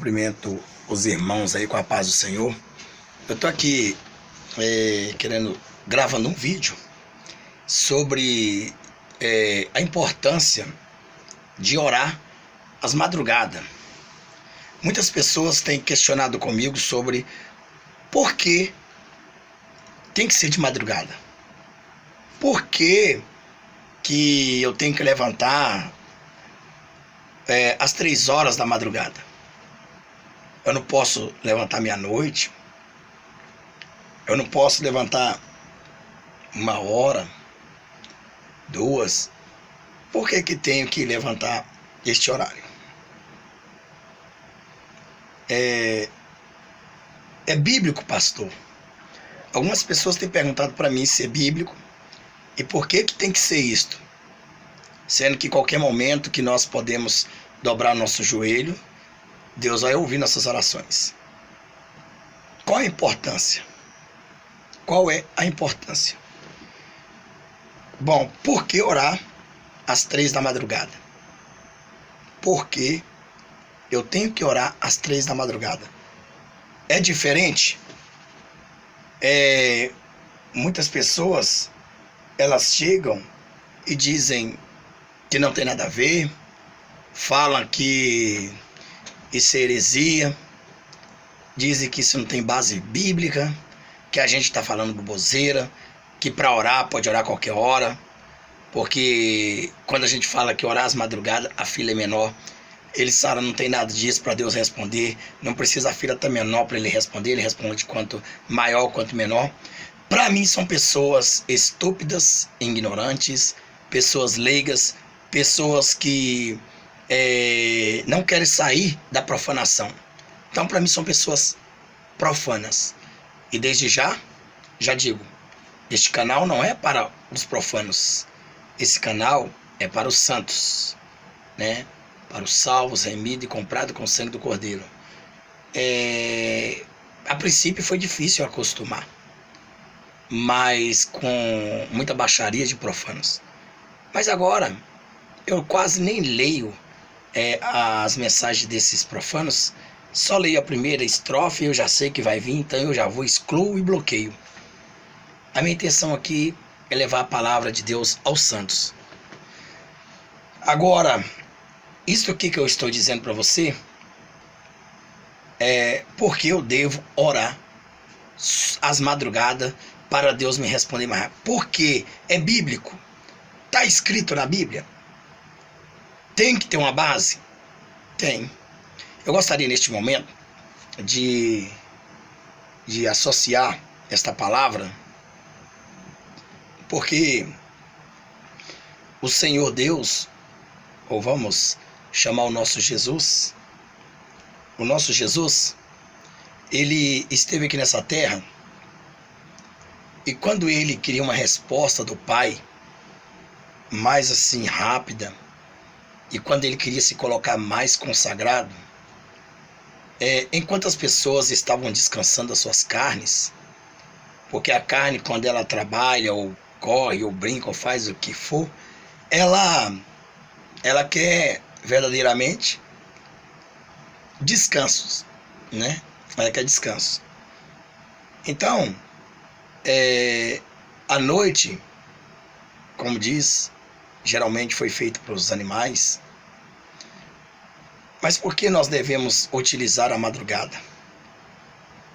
Cumprimento os irmãos aí com a paz do Senhor. Eu tô aqui gravando um vídeo sobre a importância de orar às madrugadas. Muitas pessoas têm questionado comigo sobre por que tem que ser de madrugada. Por que eu tenho que levantar às 3 horas da madrugada? Eu não posso levantar meia-noite. Eu não posso levantar 1 hora, 2. Por que tenho que levantar este horário? É bíblico, pastor? Algumas pessoas têm perguntado para mim se é bíblico e por que tem que ser isto, sendo que qualquer momento que nós podemos dobrar nosso joelho, Deus vai ouvir nossas orações. Qual a importância? Qual é a importância? Bom, por que orar às 3 da madrugada? Por que eu tenho que orar às 3 da madrugada? É diferente? Muitas pessoas, elas chegam e dizem que não tem nada a ver, falam que isso é heresia, dizem que isso não tem base bíblica, que a gente está falando bobeira, que para orar pode orar a qualquer hora, porque quando a gente fala que orar às madrugadas, a fila é menor. Eles falam, não tem nada disso para Deus responder, não precisa a fila estar menor para ele responder, ele responde quanto maior quanto menor. Para mim são pessoas estúpidas, ignorantes, pessoas leigas, pessoas que não querem sair da profanação. Então para mim são pessoas profanas. E desde já digo, este canal não é para os profanos, esse canal é para os santos, né? Para os salvos, remido e comprado com o sangue do Cordeiro. A princípio foi difícil acostumar, mas com muita baixaria de profanos. Mas agora eu quase nem leio as mensagens desses profanos, só leio a primeira estrofe e eu já sei que vai vir, então eu já vou, excluo e bloqueio. A minha intenção aqui é levar a palavra de Deus aos santos. Agora, isso aqui que eu estou dizendo para você é porque eu devo orar às madrugadas para Deus me responder mais rápido. Porque é bíblico. Está escrito na Bíblia. Tem que ter uma base? Tem. Eu gostaria neste momento de associar esta palavra, porque o Senhor Deus, ou vamos chamar o nosso Jesus, ele esteve aqui nessa terra, e quando ele queria uma resposta do Pai, mais assim rápida, e quando ele queria se colocar mais consagrado, enquanto as pessoas estavam descansando as suas carnes, porque a carne, quando ela trabalha, ou corre, ou brinca, ou faz o que for, ela quer verdadeiramente descansos, né? Ela quer descanso. Então, a noite, como diz, geralmente foi feito para os animais. Mas por que nós devemos utilizar a madrugada?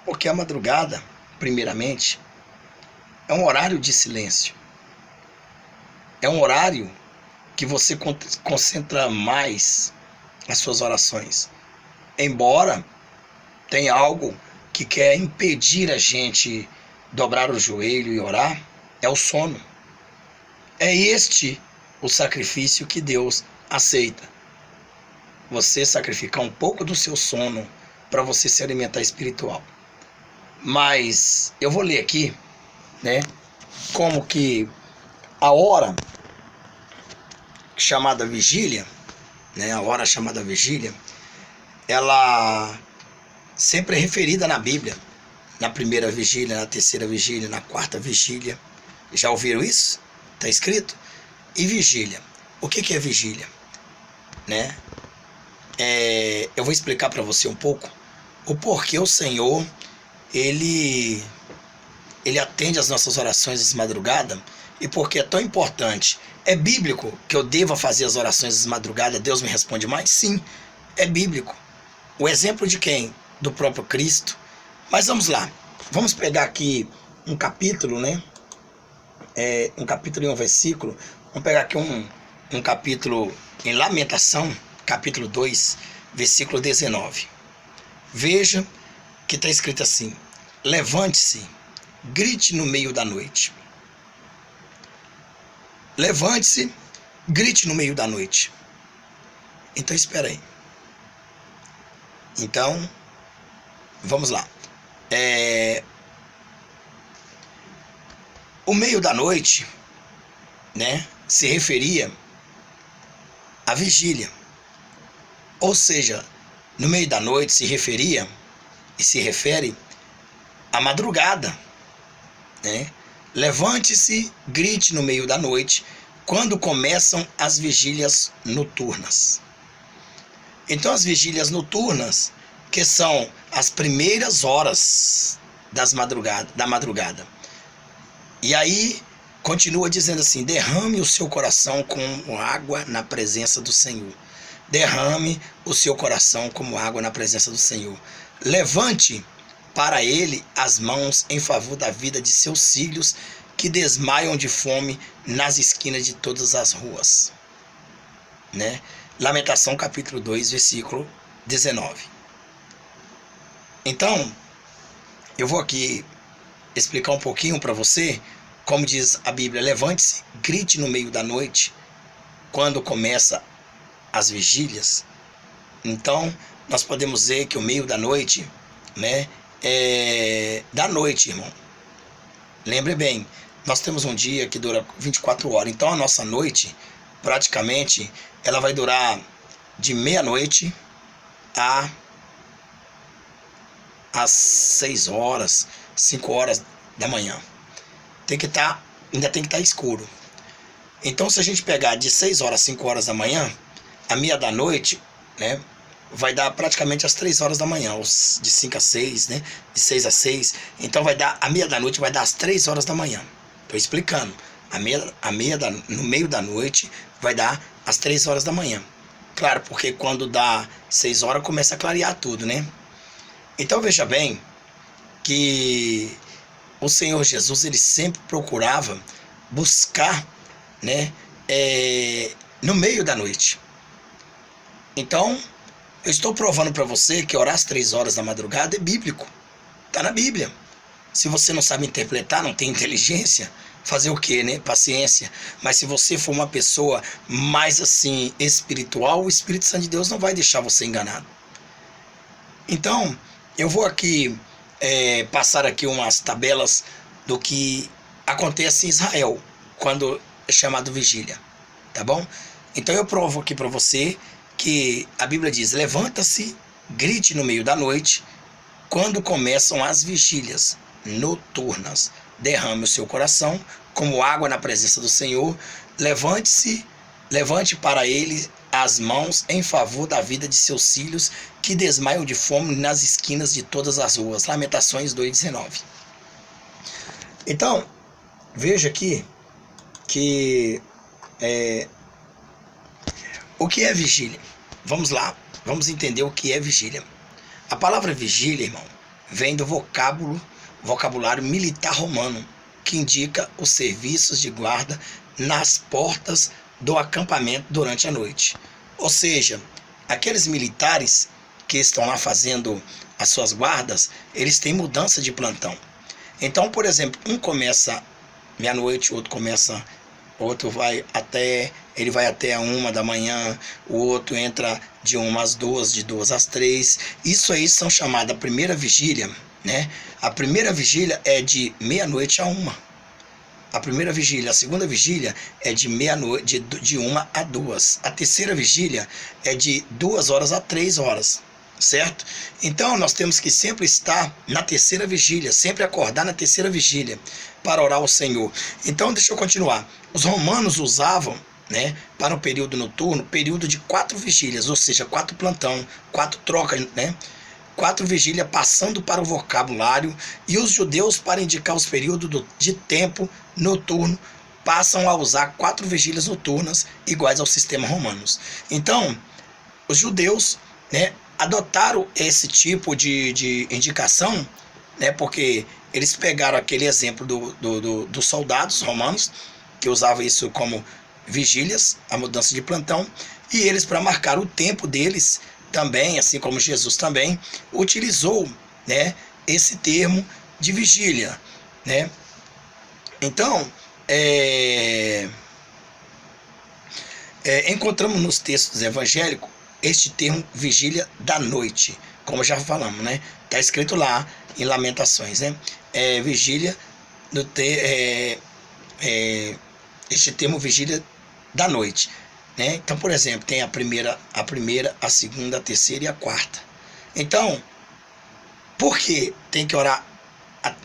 Porque a madrugada, primeiramente, é um horário de silêncio. É um horário que você concentra mais as suas orações. Embora tenha algo que quer impedir a gente dobrar o joelho e orar, é o sono. É este o sacrifício que Deus aceita. Você sacrificar um pouco do seu sono para você se alimentar espiritual. Mas eu vou ler aqui, né, como que a hora chamada vigília, né, a hora chamada vigília, ela sempre é referida na Bíblia, na primeira vigília, na terceira vigília, na quarta vigília. Já ouviram isso? Está escrito? E vigília. O que é vigília? Né? eu vou explicar para você um pouco o porquê o Senhor, Ele atende as nossas orações de madrugada e porque é tão importante. É bíblico que eu deva fazer as orações de madrugada, Deus me responde mais? Sim, é bíblico. O exemplo de quem? Do próprio Cristo. Mas vamos lá, vamos pegar aqui um capítulo, né? Um capítulo e um versículo. Vamos pegar aqui um capítulo em Lamentação, capítulo 2, versículo 19. Veja que está escrito assim: levante-se, grite no meio da noite. Levante-se, grite no meio da noite. Então espera aí. Então, vamos lá. O meio da noite, né, se referia à vigília. Ou seja, no meio da noite se referia e se refere à madrugada, né? Levante-se, grite no meio da noite, quando começam as vigílias noturnas. Então, as vigílias noturnas, que são as primeiras horas da madrugada. E aí, continua dizendo assim: derrame o seu coração como água na presença do Senhor. Derrame o seu coração como água na presença do Senhor. Levante para ele as mãos em favor da vida de seus filhos, que desmaiam de fome nas esquinas de todas as ruas. Né? Lamentação capítulo 2, versículo 19. Então, eu vou aqui explicar um pouquinho para você, como diz a Bíblia: levante-se, grite no meio da noite, quando começa as vigílias. Então, nós podemos dizer que o meio da noite, né, é da noite, irmão. Lembre bem, nós temos um dia que dura 24 horas, então a nossa noite, praticamente, ela vai durar de meia-noite às 6 horas, 5 horas da manhã. Ainda tem que estar escuro. Então, se a gente pegar de 6 horas a 5 horas da manhã, a meia da noite, né, vai dar praticamente às 3 horas da manhã, de 5 a 6, né, de 6 a 6. Então, a meia da noite vai dar às 3 horas da manhã. Estou explicando. No meio da noite vai dar às 3 horas da manhã. Claro, porque quando dá 6 horas começa a clarear tudo, né? Então, veja bem que o Senhor Jesus, ele sempre procurava buscar, né, no meio da noite. Então, eu estou provando para você que orar às 3 horas da madrugada é bíblico. Está na Bíblia. Se você não sabe interpretar, não tem inteligência, fazer o quê, né? Paciência. Mas se você for uma pessoa mais assim espiritual, o Espírito Santo de Deus não vai deixar você enganado. Então, eu vou aqui passar aqui umas tabelas do que acontece em Israel quando é chamado vigília, tá bom? Então eu provo aqui para você que a Bíblia diz: levanta-se, grite no meio da noite, quando começam as vigílias noturnas. Derrame o seu coração como água na presença do Senhor. Levante para ele as mãos em favor da vida de seus filhos, que desmaiam de fome nas esquinas de todas as ruas. Lamentações 2:19. Então, veja aqui que o que é vigília? Vamos lá, vamos entender o que é vigília. A palavra vigília, irmão, vem do vocabulário militar romano, que indica os serviços de guarda nas portas do acampamento durante a noite. Ou seja, aqueles militares que estão lá fazendo as suas guardas, eles têm mudança de plantão. Então, por exemplo, um começa meia-noite, outro vai até a 1 da manhã, o outro entra de 1 às 2, de 2 às 3. Isso aí são chamadas a primeira vigília, né? A primeira vigília é de meia-noite a 1. A primeira vigília. A segunda vigília é de meia-noite, de 1 a 2. A terceira vigília é de 2 horas a 3 horas, certo? Então nós temos que sempre estar na terceira vigília, sempre acordar na terceira vigília para orar ao Senhor. Então deixa eu continuar. Os romanos usavam, né, para o período noturno, período de 4 vigílias, ou seja, 4 plantão, 4 trocas, né, 4 vigílias passando para o vocabulário, e os judeus, para indicar os períodos de tempo noturno, passam a usar 4 vigílias noturnas iguais ao sistema romano. Então, os judeus, né, adotaram esse tipo de indicação, né, porque eles pegaram aquele exemplo dos soldados romanos, que usavam isso como vigílias, a mudança de plantão, e eles, para marcar o tempo deles, também, assim como Jesus também, utilizou, né, esse termo de vigília, né? Então, encontramos nos textos evangélicos este termo vigília da noite, como já falamos, né? Está escrito lá em Lamentações, né? Vigília, este termo vigília da noite, né? Então, por exemplo, tem a primeira, a segunda, a terceira e a quarta. Então, por que tem que orar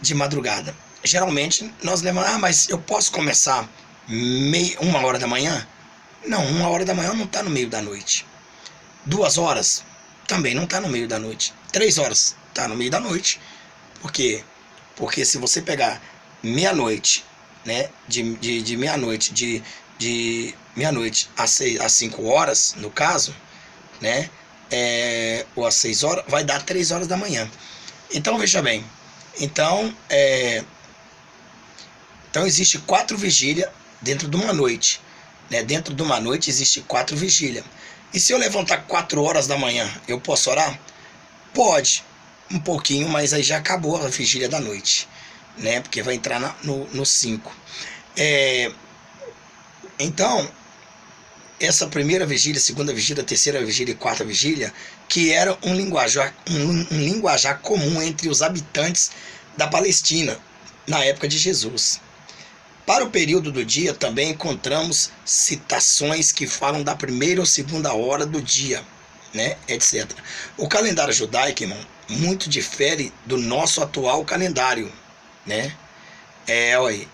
de madrugada? Geralmente nós lembramos, mas eu posso começar 1h da manhã? Não, 1h da manhã não está no meio da noite. 2 horas também não está no meio da noite. 3 horas está no meio da noite. Por quê? Porque se você pegar meia-noite, né, de meia-noite, de meia-noite às 5 horas, no caso, né, ou às 6 horas, vai dar 3 horas da manhã. Então, veja bem, então existe 4 vigílias dentro de uma noite, né? Dentro de uma noite existe 4 vigílias. E se eu levantar 4 horas da manhã, eu posso orar? Pode, um pouquinho, mas aí já acabou a vigília da noite, né? Porque vai entrar no 5. Então, essa primeira vigília, segunda vigília, terceira vigília e quarta vigília, que era um linguajar comum entre os habitantes da Palestina na época de Jesus. Para o período do dia também encontramos citações que falam da primeira ou segunda hora do dia, né, etc. O calendário judaico, irmão, muito difere do nosso atual calendário, né? Olha,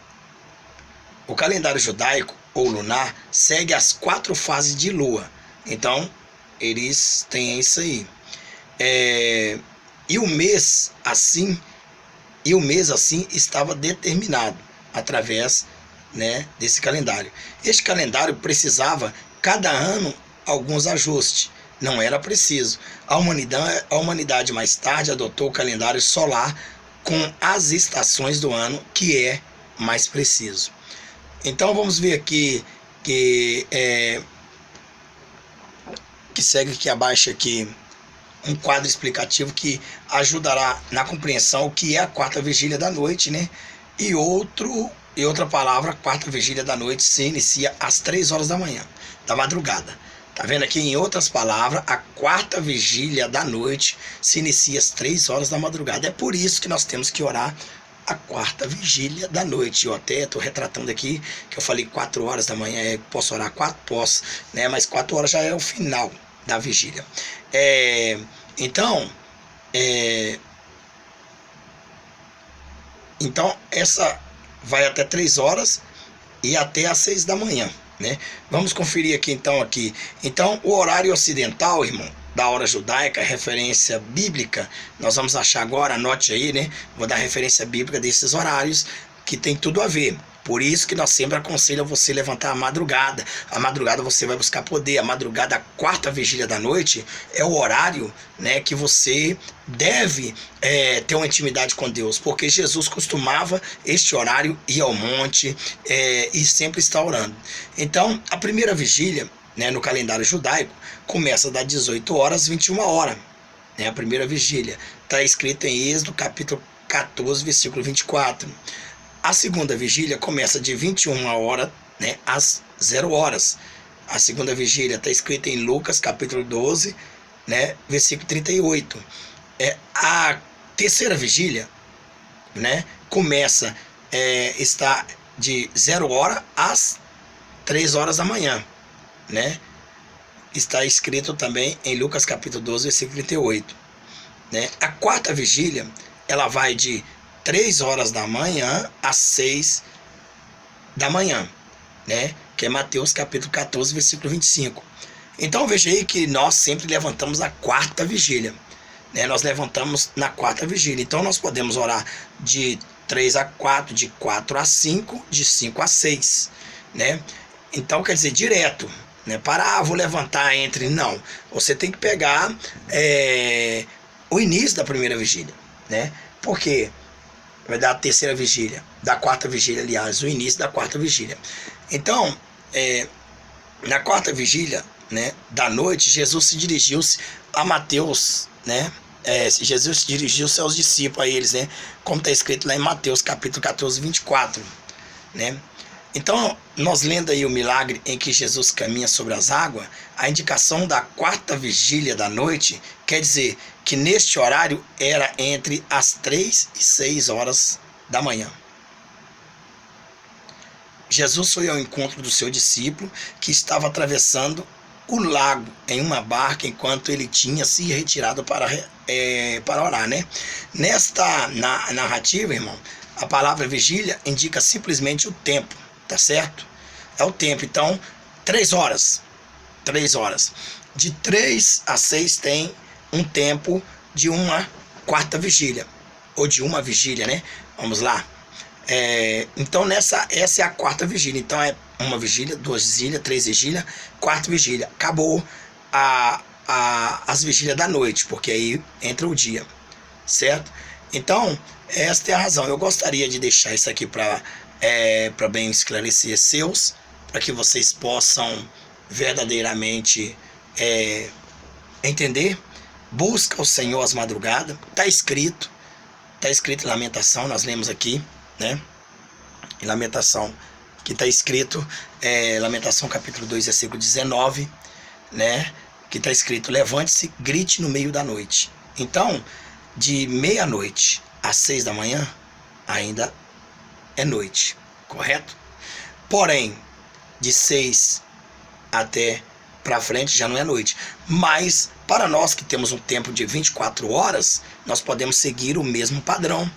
o calendário judaico ou lunar segue as 4 fases de lua. Então, eles têm isso aí. E o mês assim estava determinado através, né, desse calendário. Este calendário precisava, cada ano, alguns ajustes. Não era preciso. A humanidade mais tarde adotou o calendário solar com as estações do ano, que é mais preciso. Então vamos ver aqui que segue aqui abaixo aqui um quadro explicativo que ajudará na compreensão o que é a quarta vigília da noite, né? E outra palavra, a quarta vigília da noite se inicia às 3 horas da manhã, da madrugada. Tá vendo aqui? Em outras palavras, a quarta vigília da noite se inicia às 3 horas da madrugada. É por isso que nós temos que orar a quarta vigília da noite. Eu até estou retratando aqui que eu falei 4 horas da manhã, posso orar 4? Posso, né? Mas 4 horas já é o final da vigília. Então essa vai até 3 horas e até às 6 da manhã, né? Vamos conferir aqui então o horário ocidental, irmão, da hora judaica, referência bíblica, nós vamos achar agora, anote aí, né? Vou dar referência bíblica desses horários que tem tudo a ver. Por isso que nós sempre aconselhamos você levantar a madrugada. A madrugada você vai buscar poder. A madrugada, a quarta vigília da noite, é o horário, né, que você deve ter uma intimidade com Deus. Porque Jesus costumava, este horário, ir ao monte e sempre estar orando. Então, a primeira vigília, né, no calendário judaico, começa das 18 horas às 21 horas. Né, a primeira vigília. Está escrito em Êxodo, capítulo 14, versículo 24. A segunda vigília começa de 21 horas, né, às 0 horas. A segunda vigília está escrita em Lucas, capítulo 12, né, versículo 38. A terceira vigília, né, começa, está de 0 hora às 3 horas da manhã. Né? Está escrito também em Lucas, capítulo 12, versículo 38. Né? A quarta vigília, ela vai de 3 horas da manhã às 6 da manhã, né? que é Mateus capítulo 14, versículo 25. Então veja aí que nós sempre levantamos a quarta vigília, né? Nós levantamos na quarta vigília. Então nós podemos orar de 3 a 4, de 4 a 5, de 5 a 6, né? Então quer dizer, direto, né? Vou levantar entre... Não, você tem que pegar o início da primeira vigília, né? Porque vai dar a terceira vigília, da quarta vigília, aliás, o início da quarta vigília. Então, na quarta vigília, né, da noite, Jesus se dirigiu-se a Mateus, né? Jesus se dirigiu-se aos discípulos, a eles, né? Como está escrito lá em Mateus capítulo 14, 24, né? Então, nós lendo aí o milagre em que Jesus caminha sobre as águas, a indicação da quarta vigília da noite quer dizer que neste horário era entre as 3 e 6 horas da manhã. Jesus foi ao encontro do seu discípulo que estava atravessando o lago em uma barca enquanto ele tinha se retirado para orar, né? Nesta narrativa, irmão, a palavra vigília indica simplesmente o tempo, tá certo? É o tempo. Então, 3 horas. 3 horas. De 3 a 6 tem um tempo de uma quarta vigília, ou de uma vigília, né? Vamos lá. Então essa é a quarta vigília. Então é uma vigília, 2 vigílias, 3 vigílias, 4 vigília. Acabou as vigílias da noite, porque aí entra o dia, certo? Então esta é a razão. Eu gostaria de deixar isso aqui para bem esclarecer seus, para que vocês possam verdadeiramente entender. Busca o Senhor às madrugadas. Está escrito em Lamentação, nós lemos aqui, né? Em Lamentação, que está escrito, Lamentação capítulo 2, versículo 19, né? Que está escrito: levante-se, grite no meio da noite. Então, de meia-noite às 6 da manhã, ainda é noite, correto? Porém, de 6 até para frente já não é noite. Mas para nós que temos um tempo de 24 horas, nós podemos seguir o mesmo padrão,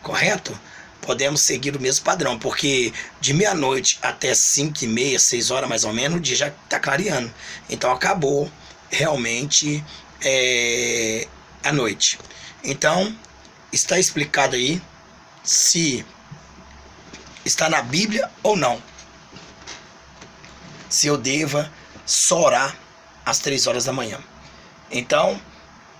correto? Podemos seguir o mesmo padrão, porque de meia-noite até 5h30, 6 horas mais ou menos, o dia já está clareando. Então acabou realmente a noite. Então está explicado aí se está na Bíblia ou não, se eu deva só orar às 3 horas da manhã. Então,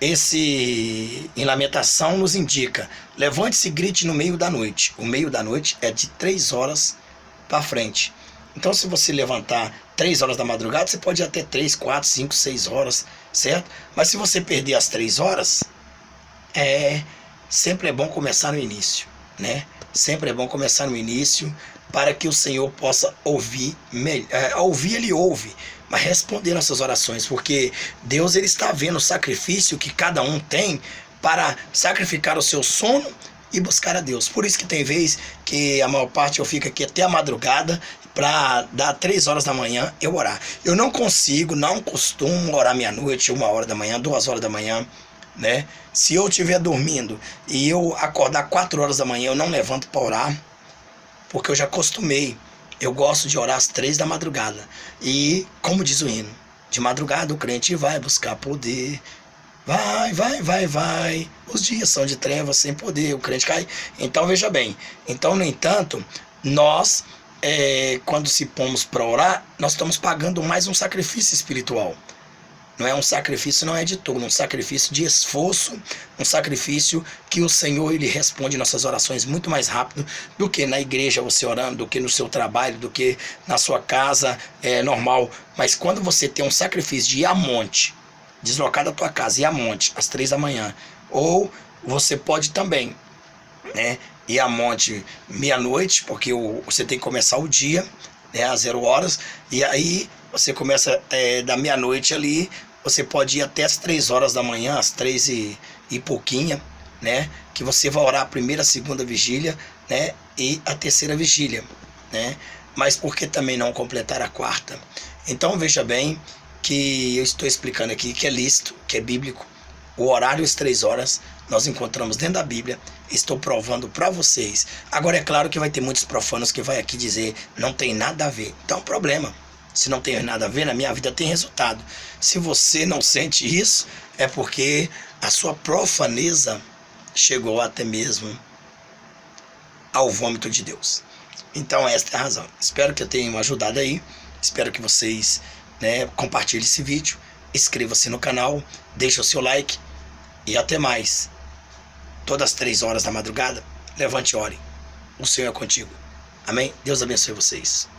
em Lamentação nos indica: levante-se e grite no meio da noite. O meio da noite é de 3 horas para frente. Então, se você levantar 3 horas da madrugada, você pode ir até 3, 4, 5, 6 horas, certo? Mas se você perder as 3 horas, sempre é bom começar no início, né? Sempre é bom começar no início, para que o Senhor possa ouvir. Ouvir, Ele ouve, mas responder nossas orações, porque Deus, Ele está vendo o sacrifício que cada um tem para sacrificar o seu sono e buscar a Deus. Por isso que tem vez que a maior parte eu fico aqui até a madrugada, para dar 3 horas da manhã eu orar. Eu não costumo orar meia-noite, 1 hora da manhã, 2 horas da manhã, né? Se eu estiver dormindo e eu acordar 4 horas da manhã, eu não levanto para orar, porque eu já acostumei. Eu gosto de orar às 3 da madrugada. E, como diz o hino, de madrugada o crente vai buscar poder. Vai. Os dias são de trevas sem poder, o crente cai. Então, veja bem. Então, no entanto, nós, quando se pomos para orar, nós estamos pagando mais um sacrifício espiritual. Não é um sacrifício, não é de todo, um sacrifício de esforço, um sacrifício que o Senhor, Ele responde nossas orações muito mais rápido do que na igreja você orando, do que no seu trabalho, do que na sua casa normal. Mas quando você tem um sacrifício de ir a monte, deslocar da tua casa e ir a monte às 3 da manhã, ou você pode também, né, ir a monte meia-noite, porque você tem que começar o dia, né, às 0 horas, e aí você começa da meia-noite ali. Você pode ir até as 3 horas da manhã, às 3 e pouquinha, né? Que você vai orar a primeira, a segunda vigília, né? E a terceira vigília, né? Mas por que também não completar a quarta? Então veja bem que eu estou explicando aqui que é lícito, que é bíblico, o horário às 3 horas, nós encontramos dentro da Bíblia. Estou provando para vocês. Agora é claro que vai ter muitos profanos que vai aqui dizer não tem nada a ver. Então é um problema. Se não tem nada a ver, na minha vida tem resultado. Se você não sente isso, é porque a sua profaneza chegou até mesmo ao vômito de Deus. Então esta é a razão. Espero que eu tenha ajudado aí. Espero que vocês, compartilhem esse vídeo. Inscreva-se no canal. Deixe o seu like. E até mais. Todas as 3 horas da madrugada, levante e ore. O Senhor é contigo. Amém? Deus abençoe vocês.